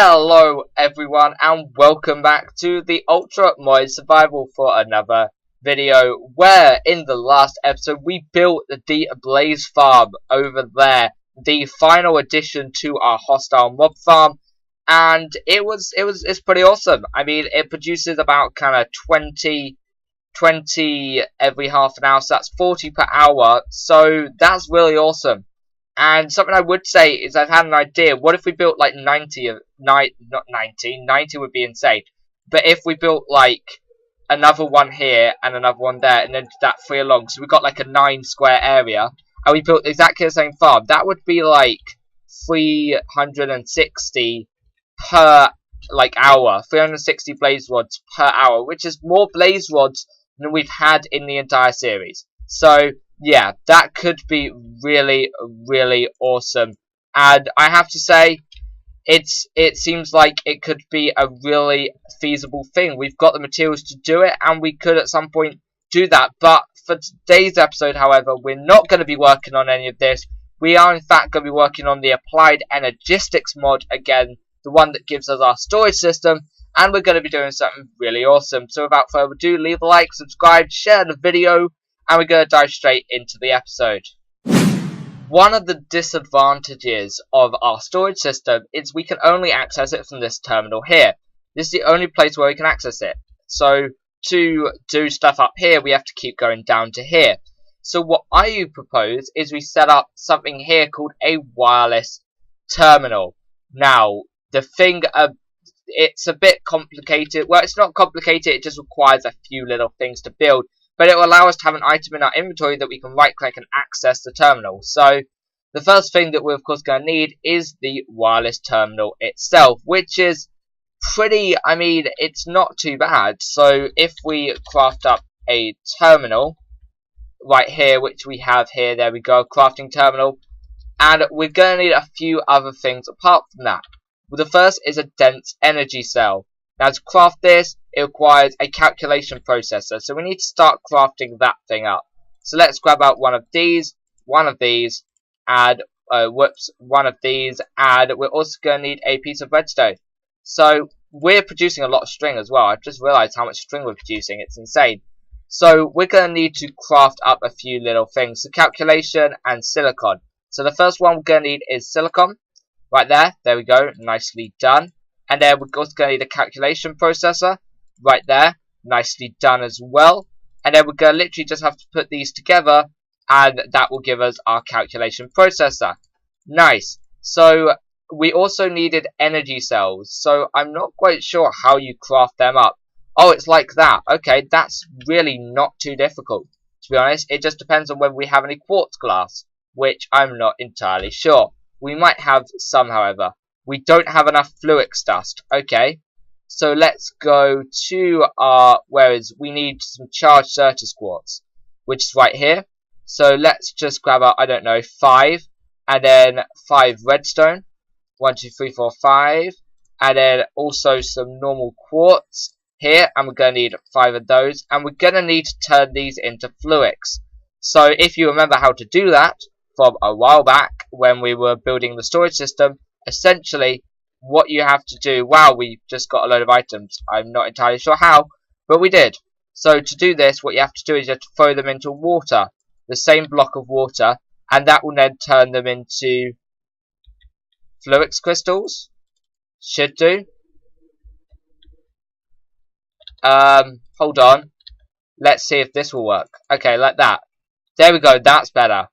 Hello everyone and welcome back to the Ultra Mod Survival for another video where in the last episode we built the Blaze farm over there, the final addition to our hostile mob farm, and it's pretty awesome. I mean, it produces about kind of 20 every half an hour, so that's 40 per hour, so that's really awesome. And something I would say is I've had an idea. What if we built like 90 would be insane. But if we built like another one here and another one there and then did that 3 along. So we got like a 9 square area and we built exactly the same farm. That would be like 360 per like hour. 360 blaze rods per hour, which is more blaze rods than we've had in the entire series. So yeah, that could be really, really awesome. And I have to say, it seems like it could be a really feasible thing. We've got the materials to do it, and we could at some point do that. But for today's episode, however, we're not going to be working on any of this. We are, in fact, going to be working on the Applied Energistics mod again, the one that gives us our storage system, and we're going to be doing something really awesome. So without further ado, leave a like, subscribe, share the video, and we're going to dive straight into the episode. One of the disadvantages of our storage system is we can only access it from this terminal here. This is the only place where we can access it. So to do stuff up here, we have to keep going down to here. So what I propose is we set up something here called a wireless terminal. Now, the thing, it's a bit complicated. Well, it's not complicated, it just requires a few little things to build. But it will allow us to have an item in our inventory that we can right-click and access the terminal. So the first thing that we're of course going to need is the wireless terminal itself, which is pretty, I mean, it's not too bad. So if we craft up a terminal right here, which we have here, there we go, crafting terminal. And we're going to need a few other things apart from that. Well, the first is a dense energy cell. Now to craft this, it requires a calculation processor, so we need to start crafting that thing up. So let's grab out one of these, and one of these, and we're also going to need a piece of redstone. So we're producing a lot of string as well. I've just realized how much string we're producing, it's insane. So we're going to need to craft up a few little things, so calculation and silicon. So the first one we're going to need is silicon, right there we go, nicely done. And then we're also going to need a calculation processor, right there, nicely done as well. And then we're going to literally just have to put these together, and that will give us our calculation processor. Nice. So we also needed energy cells, so I'm not quite sure how you craft them up. Oh, it's like that. Okay, that's really not too difficult. To be honest, it just depends on whether we have any quartz glass, which I'm not entirely sure. We might have some, however. We don't have enough fluix dust. Okay, so let's go to our, we need some charged Certus quartz, which is right here. So let's just grab our, I don't know, 5, and then 5 redstone. 1, 2, 3, 4, 5, and then also some normal quartz here, and we're going to need 5 of those, and we're going to need to turn these into fluix. So if you remember how to do that from a while back when we were building the storage system, essentially, what you have to do, wow, we just got a load of items. I'm not entirely sure how, but we did. So to do this, what you have to do is you have to throw them into water, the same block of water, and that will then turn them into fluix crystals. Should do. Hold on. Let's see if this will work. Okay, like that. There we go, that's better.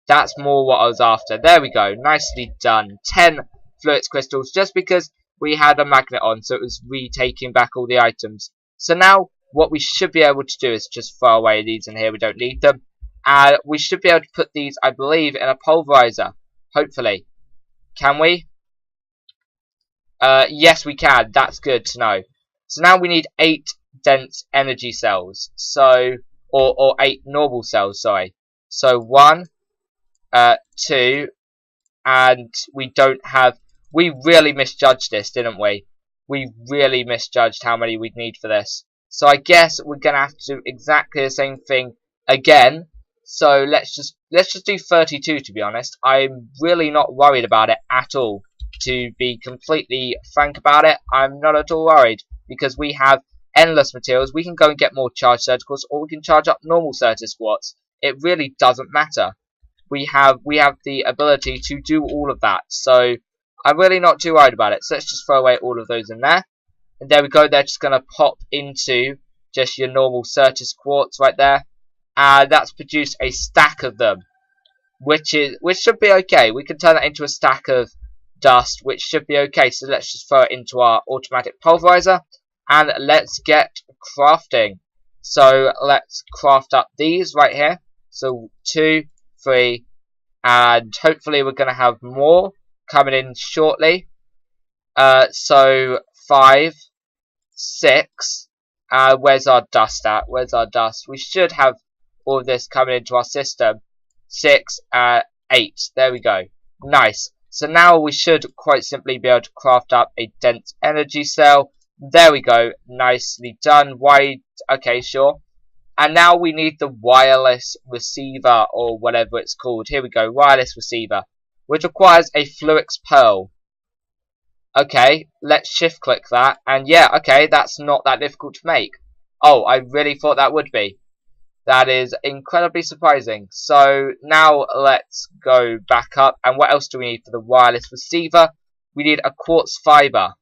That's more what I was after. There we go. Nicely done. 10 fluix crystals just because we had a magnet on, so it was retaking back all the items. So now what we should be able to do is just throw away these in here. We don't need them. And we should be able to put these, I believe, in a pulverizer. Hopefully. Can we? Yes, we can. That's good to know. So now we need 8 dense energy cells. So, or 8 normal cells, sorry. So 1, 2, and we don't have, we really misjudged this, didn't we? We really misjudged how many we'd need for this. So I guess we're going to have to do exactly the same thing again. So let's just do 32, to be honest. I'm really not worried about it at all. To be completely frank about it, I'm not at all worried, because we have endless materials. We can go and get more charged surgicals, or we can charge up normal surge squats. It really doesn't matter. We have the ability to do all of that, so I'm really not too worried about it. So let's just throw away all of those in there. And there we go, they're just going to pop into just your normal Certus quartz right there. And that's produced a stack of them, which should be okay. We can turn that into a stack of dust, which should be okay. So let's just throw it into our automatic pulverizer, and let's get crafting. So let's craft up these right here. So 2, 3, and hopefully we're going to have more coming in shortly. So 5, 6. Where's our dust at? Where's our dust? We should have all of this coming into our system. 6, 8. There we go. Nice. So now we should quite simply be able to craft up a dense energy cell. There we go. Nicely done. Okay, sure. And now we need the wireless receiver, or whatever it's called. Here we go. Wireless receiver, which requires a Fluix Pearl. Okay, let's shift click that. And yeah, okay, that's not that difficult to make. Oh, I really thought that would be. That is incredibly surprising. So now let's go back up. And what else do we need for the wireless receiver? We need a quartz fiber.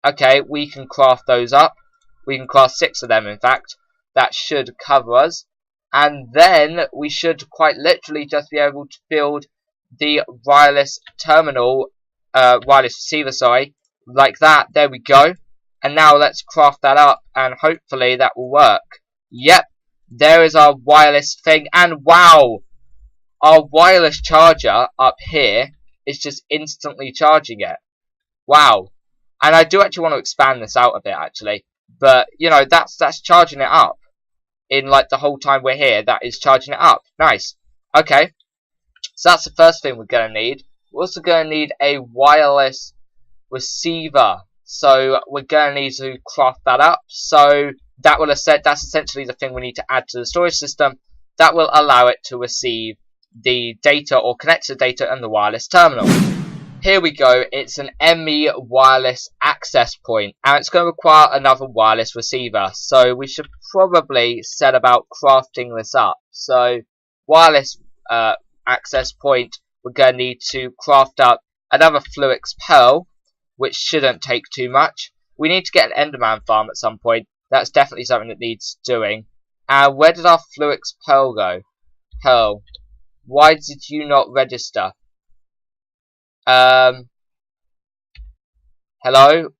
Okay, we can craft those up. We can craft 6 of them, in fact. That should cover us. And then we should quite literally just be able to build the wireless terminal, wireless receiver, sorry, like that. There we go. And now let's craft that up, and hopefully that will work. Yep, there is our wireless thing, and wow, our wireless charger up here is just instantly charging it. Wow. And I do actually want to expand this out a bit, actually. But, you know, that's charging it up. In, like, the whole time we're here, that is charging it up. Nice. Okay. So that's the first thing we're going to need. We're also going to need a wireless receiver. So we're going to need to craft that up. So that will that's essentially the thing we need to add to the storage system. That will allow it to receive the data, or connect to the data in the wireless terminal. Here we go, it's an ME wireless access point, and it's going to require another wireless receiver, so we should probably set about crafting this up. So, wireless access point, we're going to need to craft up another Fluix Pearl, which shouldn't take too much. We need to get an Enderman farm at some point. That's definitely something that needs doing. Where did our Fluix Pearl go? Pearl, why did you not register? Hello?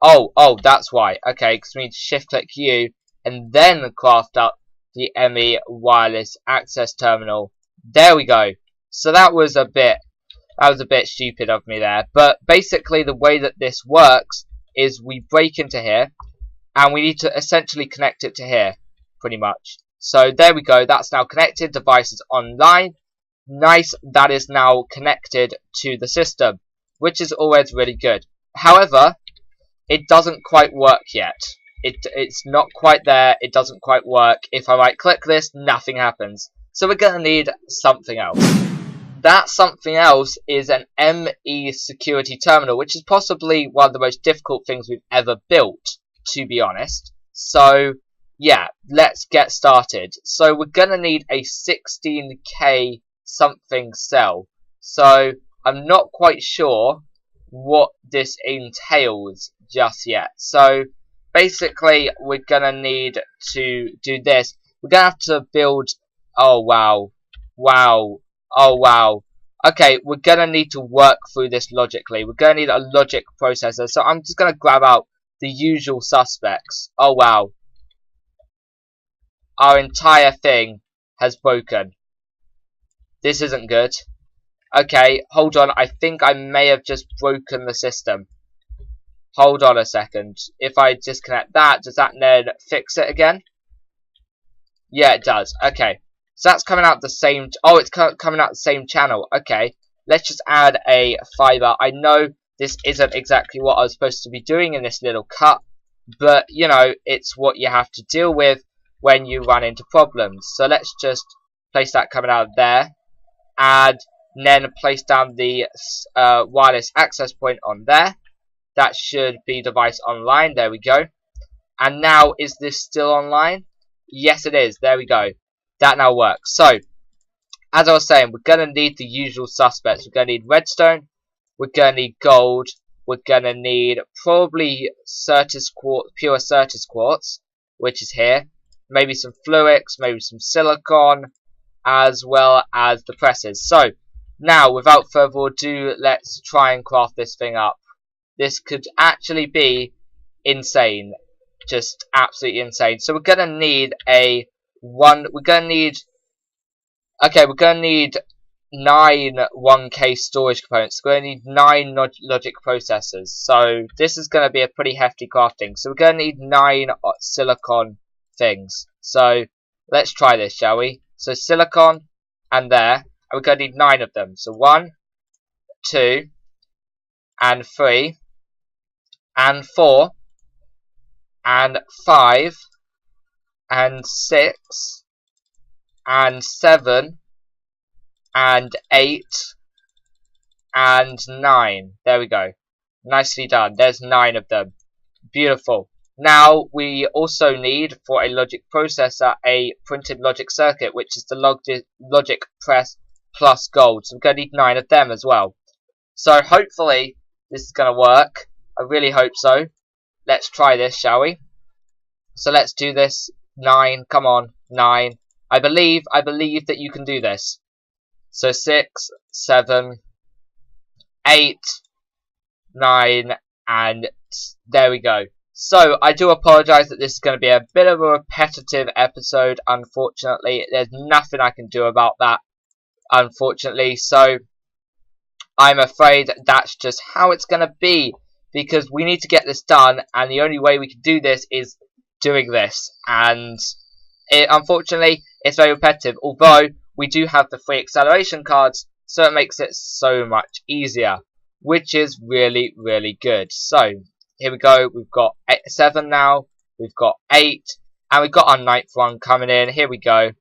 Oh, that's why. Okay, because we need to shift click you and then craft up the ME wireless access terminal. There we go. So that was a bit stupid of me there. But basically the way that this works is we break into here and we need to essentially connect it to here, pretty much. So there we go, that's now connected, device is online. Nice, that is now connected to the system, which is always really good. However, it doesn't quite work yet. It's not quite there, it doesn't quite work. If I right click this, nothing happens. So we're going to need something else. That something else is an ME security terminal, which is possibly one of the most difficult things we've ever built, to be honest. So, yeah, let's get started. So we're going to need a 16K something cell. So I'm not quite sure what this entails just yet. So basically we're gonna need to do this. We're gonna have to build, oh wow, okay, we're gonna need to work through this logically. We're gonna need a logic processor. So I'm just gonna grab out the usual suspects. Oh wow, our entire thing has broken. This isn't good. Okay, hold on. I think I may have just broken the system. Hold on a second. If I disconnect that, does that then fix it again? Yeah, it does. Okay. So that's coming out the same... Oh, it's coming out the same channel. Okay. Let's just add a fiber. I know this isn't exactly what I was supposed to be doing in this little cut. But, you know, it's what you have to deal with when you run into problems. So let's just place that coming out of there. And and then place down the wireless access point on there. That should be device online. There we go. And now, is this still online? Yes, it is. There we go. That now works. So, as I was saying, we're going to need the usual suspects. We're going to need redstone. We're going to need gold. We're going to need probably Certus quartz, pure Certus quartz, which is here. Maybe some fluix, maybe some silicon, as well as the presses. So, now, without further ado, let's try and craft this thing up. This could actually be insane. Just absolutely insane. So, we're going to need we're going to need 9 1K storage components. We're going to need 9 logic processors. So, this is going to be a pretty hefty crafting. So, we're going to need 9 silicon things. So, let's try this, shall we? So, silicon, and there. And we're going to need 9 of them. So 1, 2, and 3, and 4, and 5, and 6, and 7, and 8, and 9. There we go. Nicely done. There's 9 of them. Beautiful. Now, we also need, for a logic processor, a printed logic circuit, which is the logic press plus gold. So we're going to need 9 of them as well. So hopefully this is going to work. I really hope so. Let's try this, shall we? So let's do this. 9, come on, 9. I believe that you can do this. So 6, 7, 8, 9, and there we go. So, I do apologise that this is going to be a bit of a repetitive episode, unfortunately. There's nothing I can do about that, unfortunately. So, I'm afraid that's just how it's going to be, because we need to get this done, and the only way we can do this is doing this. And, unfortunately, it's very repetitive, although we do have the free acceleration cards, so it makes it so much easier, which is really, really good. So, here we go, we've got 7 now, we've got 8, and we've got our 9th one coming in. Here we go,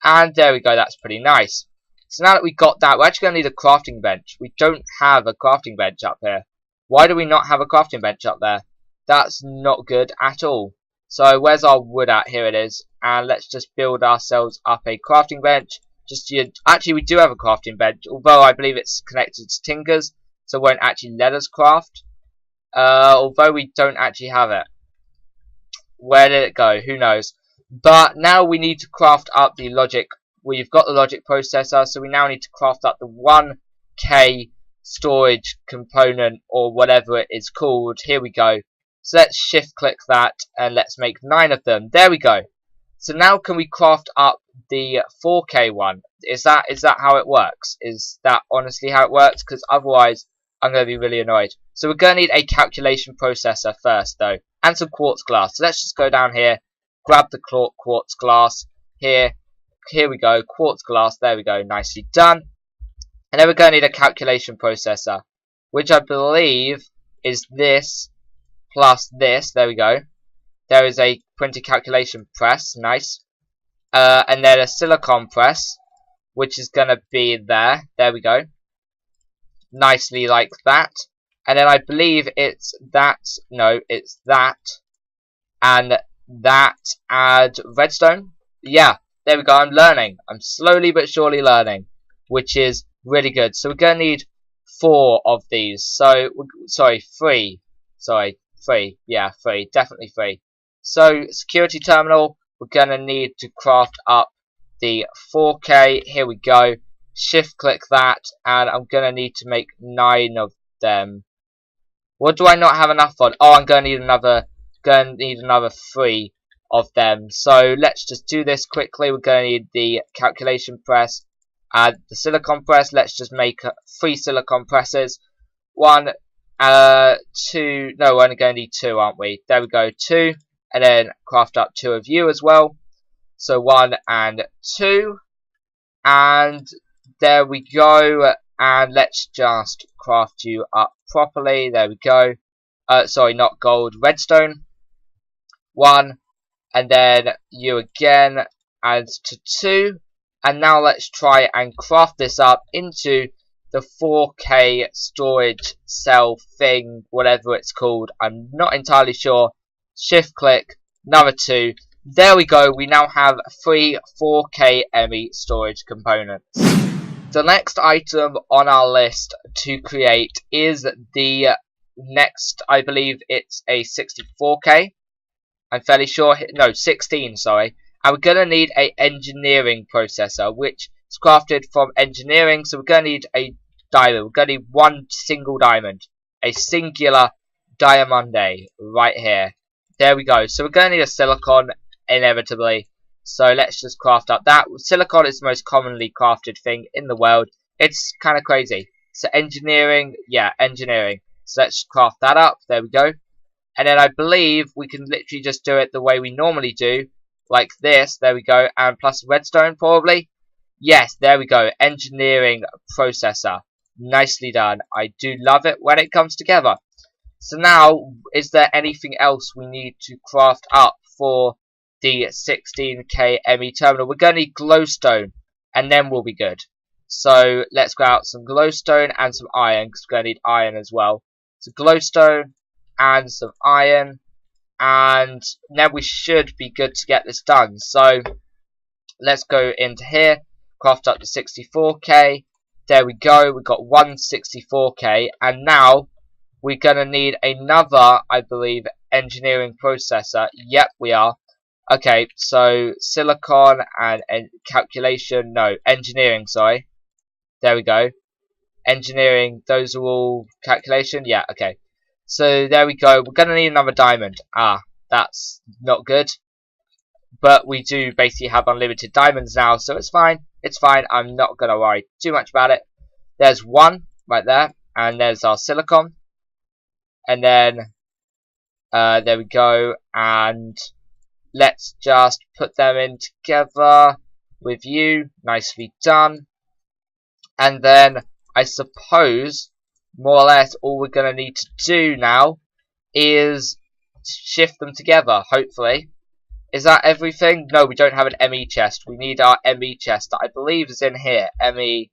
and there we go, that's pretty nice. So now that we've got that, we're actually going to need a crafting bench. We don't have a crafting bench up here. Why do we not have a crafting bench up there? That's not good at all. So where's our wood at? Here it is, and let's just build ourselves up a crafting bench. Actually, we do have a crafting bench, although I believe it's connected to Tinkers, so it won't actually let us craft. Although we don't actually have it. Where did it go? Who knows? But now we need to craft up the logic. We've got the logic processor, so we now need to craft up the 1K storage component, or whatever it is called. Here we go. So let's shift click that, and let's make 9 of them. There we go. So now can we craft up the 4K one? Is that how it works? Is that honestly how it works? Because otherwise, I'm going to be really annoyed. So we're going to need a calculation processor first, though, and some quartz glass. So let's just go down here, grab the quartz glass. Here we go, quartz glass. There we go, nicely done. And then we're going to need a calculation processor, which I believe is this plus this. There we go. There is a printed calculation press, nice. And then a silicon press, which is going to be there. There we go. Nicely like that. And then I believe it's that, no, it's that, and that, add redstone. Yeah, there we go, I'm learning. I'm slowly but surely learning, which is really good. So we're going to need 4 of these. So, sorry, 3. Sorry, 3. Yeah, 3. Definitely 3. So, security terminal, we're going to need to craft up the 4K. Here we go. Shift click that, and I'm going to need to make 9 of them. What do I not have enough on? Oh, I'm going to need another 3 of them. So let's just do this quickly. We're going to need the calculation press and the silicon press. Let's just make 3 silicon presses. 1, 2. No, we're only going to need 2, aren't we? There we go, 2, and then craft up 2 of you as well. So 1 and 2, and there we go. And let's just craft you up properly. There we go. Sorry, not gold, redstone. 1, and then you again, add to 2, And now let's try and craft this up into the 4K storage cell thing, whatever it's called. I'm not entirely sure. Shift click, another 2. There we go, we now have 3 4K ME storage components. The next item on our list to create is the next, I believe it's a 64K. I'm fairly sure, no, 16, sorry. And we're going to need an engineering processor, which is crafted from engineering. So we're going to need a diamond. We're going to need one single diamond. A singular diamande right here. There we go. So we're going to need a silicon, inevitably. So let's just craft up that. Silicon is the most commonly crafted thing in the world. It's kind of crazy. So engineering, yeah, engineering. So let's craft that up. There we go. And then I believe we can literally just do it the way we normally do. Like this, there we go, and plus redstone probably. Yes, there we go, engineering processor. Nicely done. I do love it when it comes together. So now, is there anything else we need to craft up for the 16K ME terminal? We're going to need glowstone, and then we'll be good. So let's grab out some glowstone and some iron, because we're going to need iron as well. So glowstone and some iron. And now we should be good to get this done. So let's go into here, craft up the 64K. There we go, we've got one 64K. And now we're going to need another, I believe, engineering processor. Yep, we are. Okay, so silicon and calculation, no, engineering, sorry. There we go. Engineering, those are all calculation, yeah, okay. So there we go. We're going to need another diamond. Ah, that's not good. But we do basically have unlimited diamonds now, so it's fine. It's fine. I'm not going to worry too much about it. There's one right there, and there's our silicon. And then there we go. And let's just put them in together with you. Nicely done. And then I suppose, more or less, all we're going to need to do now is shift them together, hopefully. Is that everything? No, we don't have an ME chest. We need our ME chest that I believe is in here. ME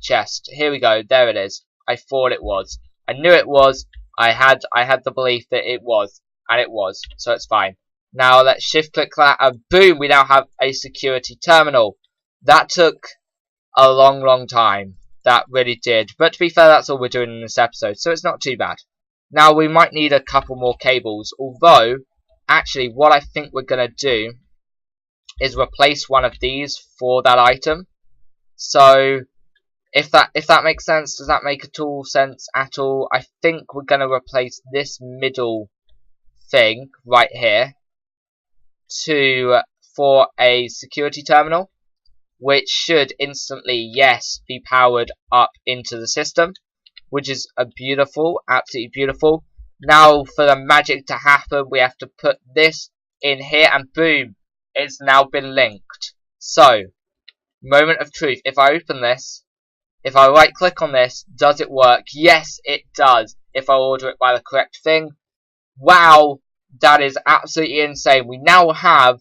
chest. Here we go. There it is. I thought it was. I knew it was. I had the belief that it was. And it was. So it's fine. Now let's shift click that and boom, we now have a security terminal. That took a long time. That really did. But to be fair, that's all we're doing in this episode, so it's not too bad. Now, we might need a couple more cables, although, actually, what I think we're going to do is replace one of these for that item. So, if that makes sense, does that make sense at all? I think we're going to replace this middle thing right here for a security terminal, which should instantly, yes, be powered up into the system, which is beautiful, absolutely beautiful. Now, for the magic to happen, we have to put this in here, and boom, it's now been linked. So, moment of truth. If I open this, if I right-click on this, does it work? Yes, it does. If I order it by the correct thing. Wow, that is absolutely insane. We now have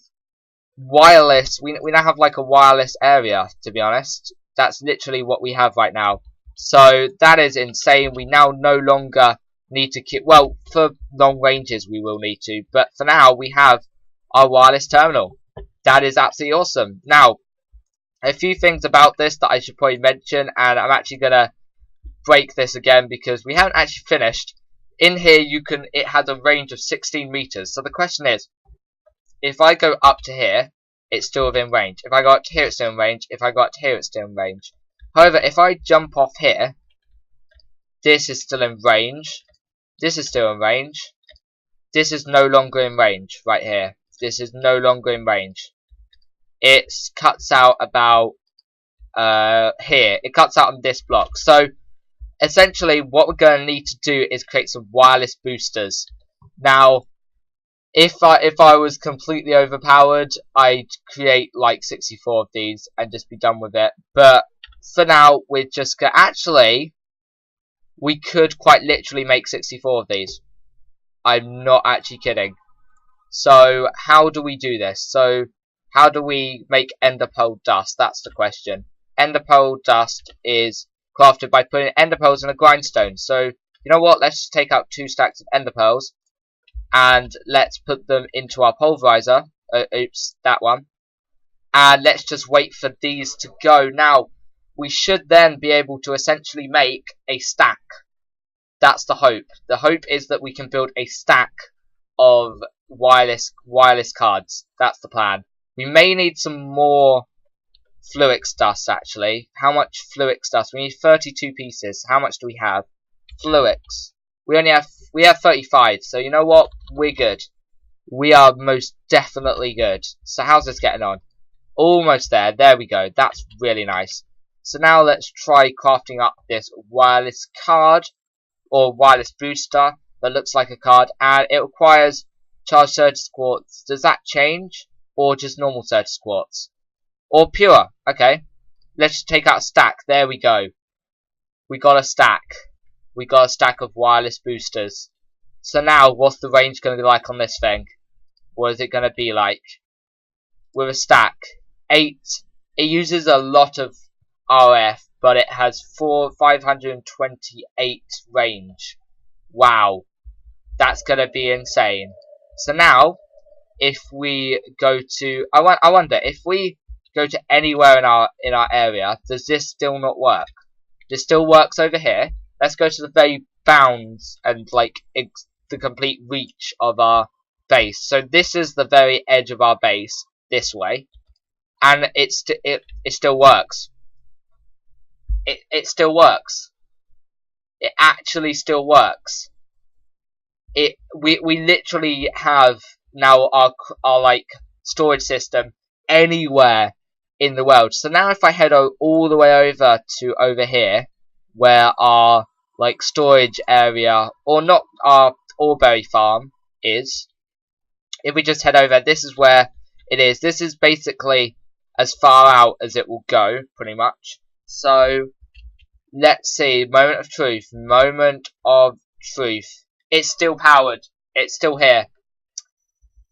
wireless, we now have like a wireless area, to be honest. That's literally what we have right now. So that is insane. We now no longer need to keep, well, for long ranges we will need to, but for now we have our wireless terminal. That is absolutely awesome. Now, a few things about this that I should probably mention, and I'm actually gonna break this again because we haven't actually finished. In here it has a range of 16 meters. So the question is, if I go up to here, it's still within range. If I go up to here, it's still in range. If I go up to here, it's still in range. However, if I jump off here, this is still in range. This is still in range. This is no longer in range right here. This is no longer in range. It cuts out about here. It cuts out on this block. So essentially, what we're going to need to do is create some wireless boosters. Now, if I was completely overpowered, I'd create like 64 of these and just be done with it. But for now, we're just gonna actually, we could quite literally make 64 of these. I'm not actually kidding. So how do we do this? So How do we make ender pearl dust? That's the question. Ender pearl dust is crafted by putting ender pearls in a grindstone. So, you know what? Let's just take out 2 stacks of ender pearls. And let's put them into our pulverizer. Oops, that one. And let's just wait for these to go. Now, we should then be able to essentially make a stack. That's the hope. The hope is that we can build a stack of wireless cards. That's the plan. We may need some more fluix dust, actually. How much fluix dust? We need 32 pieces. How much do we have? Fluix. We have 35. So you know what? We're good. We are most definitely good. So how's this getting on? Almost there. There we go. That's really nice. So now let's try crafting up this wireless card or wireless booster that looks like a card, and it requires charged Certus quartz. Does that change, or just normal Certus quartz, or pure? Okay, let's just take out a stack. There we go. We got a stack. We got a stack of wireless boosters. So now, what's the range going to be like on this thing? What is it going to be like with a stack? 8. It uses a lot of RF, but it has 528 range. Wow, that's gonna be insane. So now, if we go to, I wonder if we go to anywhere in our area, does this still not work? This still works over here. Let's go to the very bounds and like the complete reach of our base. So this is the very edge of our base this way, and it still works. It still works. It actually still works. We literally have now our like storage system anywhere in the world. So now if I head all the way over to over here, where our like storage area, or not, our Auberry farm is, if we just head over, this is where it is. This is basically as far out as it will go, pretty much. So let's see. Moment of truth. Moment of truth. It's still powered. It's still here.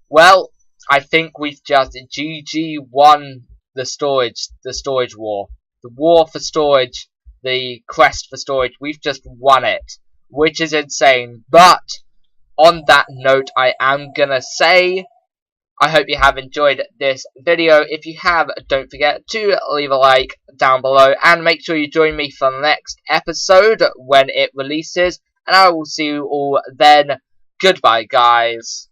Well, I think we've just GG won the storage war. The war for storage, the quest for storage. We've just won it, which is insane. But on that note, I am gonna say, I hope you have enjoyed this video. If you have, don't forget to leave a like down below, and make sure you join me for the next episode when it releases, and I will see you all then. Goodbye, guys.